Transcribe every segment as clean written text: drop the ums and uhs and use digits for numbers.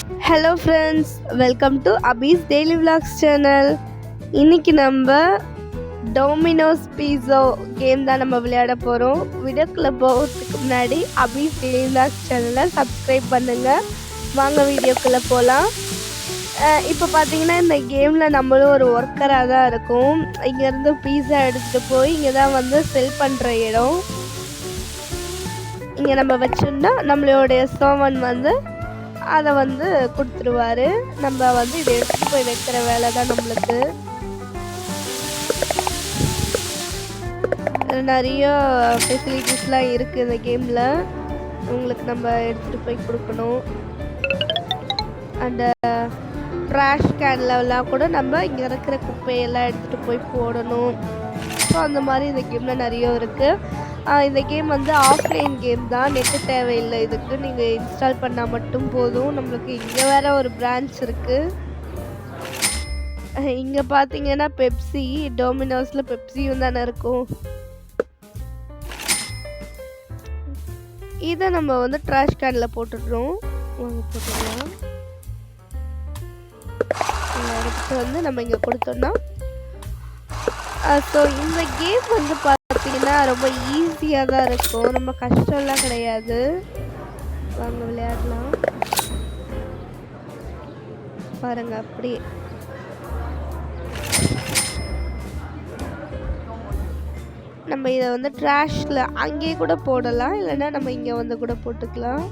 Hello friends, welcome to Abhi's daily vlogs channel. இன்றைக்கி நம்ம Domino's பீஸா game தான் நம்ம விளையாட போகிறோம். வீடியோக்குள்ளே போகிறதுக்கு முன்னாடி அபீஸ் டெய்லி விலாக்ஸ் சேனலை சப்ஸ்கிரைப் பண்ணுங்கள். வாங்க வீடியோக்குள்ளே போகலாம். இப்போ பார்த்தீங்கன்னா இந்த கேமில் நம்மளும் ஒரு ஒர்க்கராக தான் இருக்கும். இங்கேருந்து பீஸா எடுத்துகிட்டு போய் இங்கே தான் வந்து செல் பண்ணுற இடம். இங்கே நம்ம வச்சோம்னா நம்மளுடைய சர்வன் வந்து அதை வந்து கொடுத்துருவாரு. நம்ம வந்து இதை எடுத்துகிட்டு போய் வைக்கிற வேலை தான் நம்மளுக்கு. நிறைய ஃபெசிலிட்டிஸ்லாம் இருக்குது இந்த கேமில். உங்களுக்கு நம்ம எடுத்துகிட்டு போய் கொடுக்கணும். அந்த ட்ராஷ் கேன்லலாம் கூட நம்ம இங்கே இருக்கிற குப்பையெல்லாம் எடுத்துகிட்டு போய் போடணும். ஸோ அந்த மாதிரி இந்த கேமில் நிறைய இருக்குது. இந்த கேம் வந்து ஆஃப்லைன் கேம் தான், நெட்டு தேவையில்லை. இதுக்கு நீங்கள் இன்ஸ்டால் பண்ணால் மட்டும் போதும். நம்மளுக்கு இங்கே வேறு ஒரு பிரான்ச் இருக்குது. இங்கே பார்த்தீங்கன்னா பெப்சி, டொமினோஸில் பெப்சியும் தானே இருக்கும். இதை நம்ம வந்து ட்ராஷ் கேனில் போட்டுடுறோம். போட்டுடலாம். அடுத்து வந்து நம்ம இங்கே கொடுத்தோம்னா ஸோ இந்த கேம் வந்து பார்த்தீங்கன்னா ரொம்ப ஈஸியாக தான் இருக்கும். ரொம்ப கஷ்டம்லாம் கிடையாது. வாங்க விளையாடலாம். பாருங்க, அப்படியே நம்ம இதை வந்து ட்ராஷில் அங்கேயே கூட போடலாம், இல்லைன்னா நம்ம இங்கே வந்து கூட போட்டுக்கலாம்.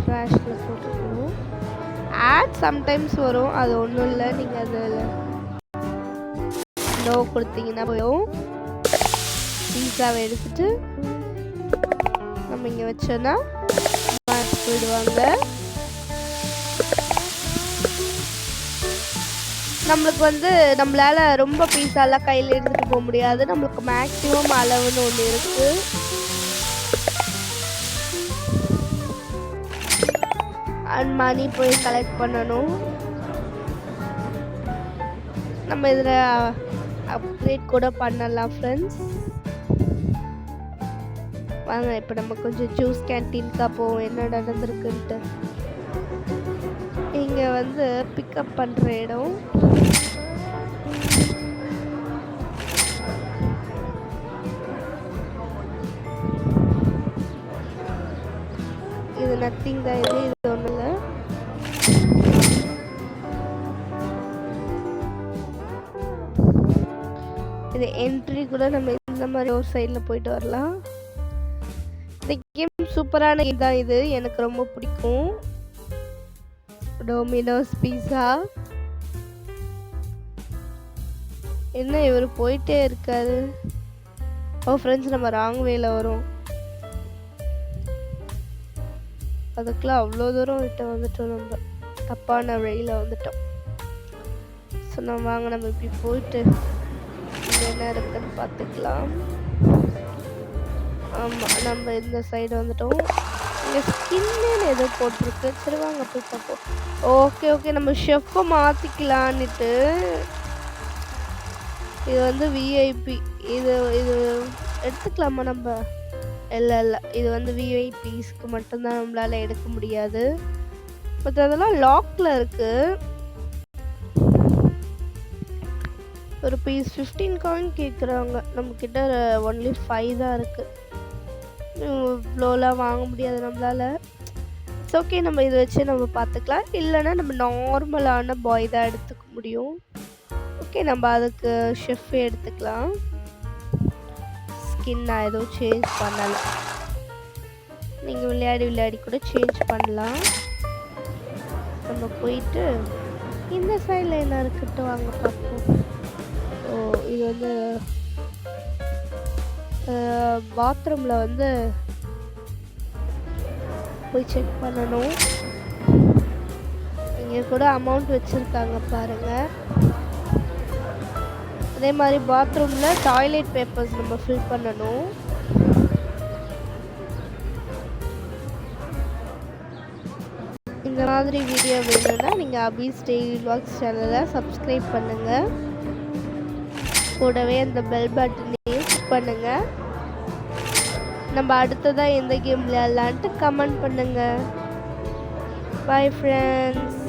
ட்ராஷில் போட்டுக்கணும். ஆட் சம்டைம்ஸ் வரும், அது ஒன்றும் இல்லை. நீங்கள் அதில் நோ கொடுத்தீங்கன்னா போயும். பீஸாவை எடுத்துட்டு நம்ம இங்கே வச்சோன்னா போயிடுவாங்க. நம்மளுக்கு வந்து நம்மளால ரொம்ப பீஸாலாம் கையில் எடுத்துகிட்டு போக முடியாது. நம்மளுக்கு மேக்ஸிமம் அளவுன்னு ஒன்று இருக்குது. அண்ட் மணி போய் கலெக்ட் பண்ணணும். நம்ம இதில் அப்கிரேட் கூட பண்ணலாம் ஃப்ரெண்ட்ஸ். வாங்க இப்போ நம்ம கொஞ்சம் ஜூஸ் கேன்டீனுக்கா போவோம், என்ன நடந்திருக்குன்ட்டு. இங்கே வந்து பிக்கப் பண்ணுற இடம். இது நத்திங் தான். இது ஒன்றும் இல்லை. இது என்ட்ரி கூட நம்ம இந்த மாதிரி ஒரு சைடில் போயிட்டு வரலாம். இந்த கேம் சூப்பரான கேம் தான். இது எனக்கு ரொம்ப பிடிக்கும். டொமினோஸ் பீஸா. என்ன இவர் போயிட்டே இருக்காரு? ஓ ஃப்ரெண்ட்ஸ், நம்ம ராங் வேல வரும். அதுக்கெலாம் அவ்வளோ தூரம் விட்டு வந்துட்டோம். நம்ம தப்பான வழியில் வந்துட்டோம். ஸோ நம்ம வாங்க, நம்ம இப்படி போயிட்டு என்ன இருக்குன்னு பார்த்துக்கலாம். ஆமாம், நம்ம இந்த சைடு வந்துட்டோம். இங்கே ஸ்கின்னு ஏதோ போட்டிருக்கு. சரி வாங்க போய் பார்ப்போம். ஓகே, நம்ம ஷெஃப்பை மாற்றிக்கலான்னுட்டு. இது வந்து விஐபி. இது எடுத்துக்கலாமா நம்ம? இல்லை, இது வந்து விஐபிஸ்க்கு மட்டும்தான் நம்மளால் எடுக்க முடியாது. பட் அதெல்லாம் லாக்கில் இருக்குது. ஒரு பீஸ் 15 காயின் கேட்குறாங்க. நம்மக்கிட்ட ஒன்லி 5 தான் இருக்குது. இவ்வளோலாம் வாங்க முடியாது நம்மளால். இட்ஸ் ஓகே, நம்ம இதை வச்சு நம்ம பார்த்துக்கலாம். இல்லைன்னா நம்ம நார்மலான பாய் தான் எடுத்துக்க முடியும். ஓகே, நம்ம அதுக்கு ஷெஃப்பே எடுத்துக்கலாம். ஸ்கின் நான் எதுவும் சேஞ்ச் பண்ணலை. நீங்கள் விளையாடி கூட சேஞ்ச் பண்ணலாம். நம்ம போயிட்டு இந்த சைடில் என்ன இருக்குட்டு வாங்க பார்ப்போம். இது வந்து பாத்ரூமில் வந்து போய் செக் பண்ணணும். இங்கே கூட அமௌண்ட் வச்சுருக்காங்க பாருங்கள். அதே மாதிரி பாத்ரூமில் டாய்லெட் பேப்பர்ஸ் நம்ம ஃபில் பண்ணணும். இந்த மாதிரி வீடியோ வேணும்னா நீங்கள் அபீஸ் டெய்லி விலாக்ஸ் சேனலை சப்ஸ்கிரைப் பண்ணுங்கள். கூடவே அந்த பெல் பட்டனையும் கிளிக் பண்ணுங்கள். நம்ம அடுத்ததாக எந்த கேம் விளையாடலான்ட்டு கமெண்ட் பண்ணுங்கள். Bye friends.